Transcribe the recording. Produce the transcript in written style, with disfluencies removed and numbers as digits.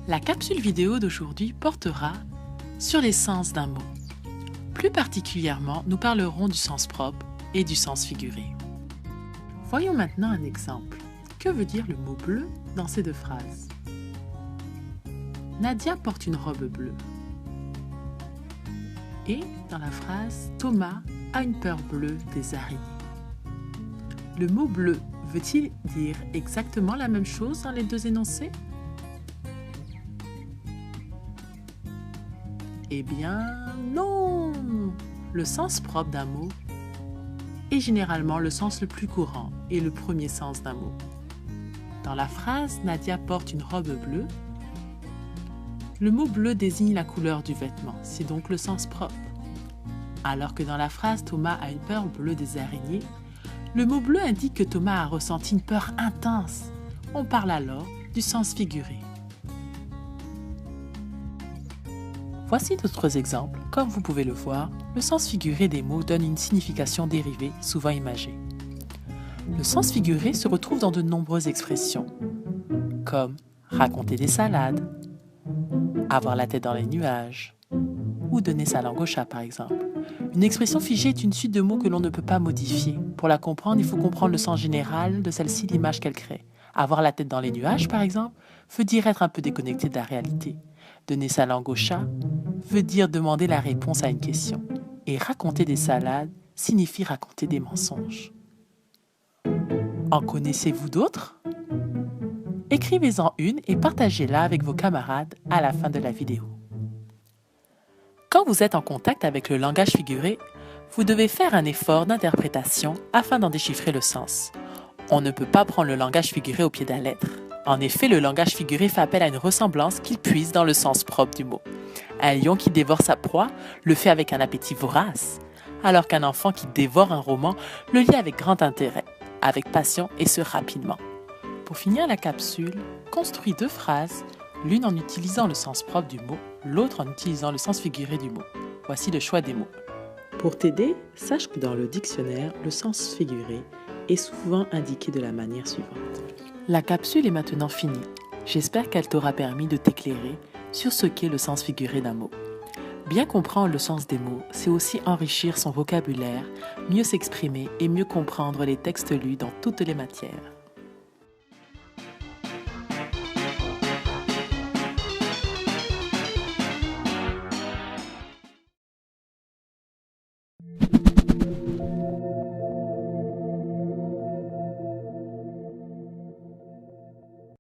La capsule vidéo d'aujourd'hui portera sur les sens d'un mot. Plus particulièrement, nous parlerons du sens propre et du sens figuré. Voyons maintenant un exemple. Que veut dire le mot bleu dans ces deux phrases? Nadia porte une robe bleue. Et dans la phrase, Thomas a une peur bleue des araignées. Le mot bleu veut-il dire exactement la même chose dans les deux énoncés? Eh bien, non! Le sens propre d'un mot est généralement le sens le plus courant et le premier sens d'un mot. Dans la phrase « Nadia porte une robe bleue », le mot bleu désigne la couleur du vêtement, c'est donc le sens propre. Alors que dans la phrase « Thomas a une peur bleue des araignées », le mot bleu indique que Thomas a ressenti une peur intense. On parle alors du sens figuré. Voici d'autres exemples. Comme vous pouvez le voir, le sens figuré des mots donne une signification dérivée, souvent imagée. Le sens figuré se retrouve dans de nombreuses expressions, comme raconter des salades, avoir la tête dans les nuages, ou donner sa langue au chat par exemple. Une expression figée est une suite de mots que l'on ne peut pas modifier. Pour la comprendre, il faut comprendre le sens général de celle-ci, l'image qu'elle crée. Avoir la tête dans les nuages, par exemple, veut dire être un peu déconnecté de la réalité. Donner sa langue au chat veut dire demander la réponse à une question. Et raconter des salades signifie raconter des mensonges. En connaissez-vous d'autres? Écrivez-en une et partagez-la avec vos camarades à la fin de la vidéo. Quand vous êtes en contact avec le langage figuré, vous devez faire un effort d'interprétation afin d'en déchiffrer le sens. On ne peut pas prendre le langage figuré au pied de la lettre. En effet, le langage figuré fait appel à une ressemblance qu'il puise dans le sens propre du mot. Un lion qui dévore sa proie le fait avec un appétit vorace, alors qu'un enfant qui dévore un roman le lit avec grand intérêt, avec passion et ce rapidement. Pour finir la capsule, construis deux phrases, l'une en utilisant le sens propre du mot, l'autre en utilisant le sens figuré du mot. Voici le choix des mots. Pour t'aider, sache que dans le dictionnaire, le sens figuré est souvent indiqué de la manière suivante. La capsule est maintenant finie. J'espère qu'elle t'aura permis de t'éclairer sur ce qu'est le sens figuré d'un mot. Bien comprendre le sens des mots, c'est aussi enrichir son vocabulaire, mieux s'exprimer et mieux comprendre les textes lus dans toutes les matières.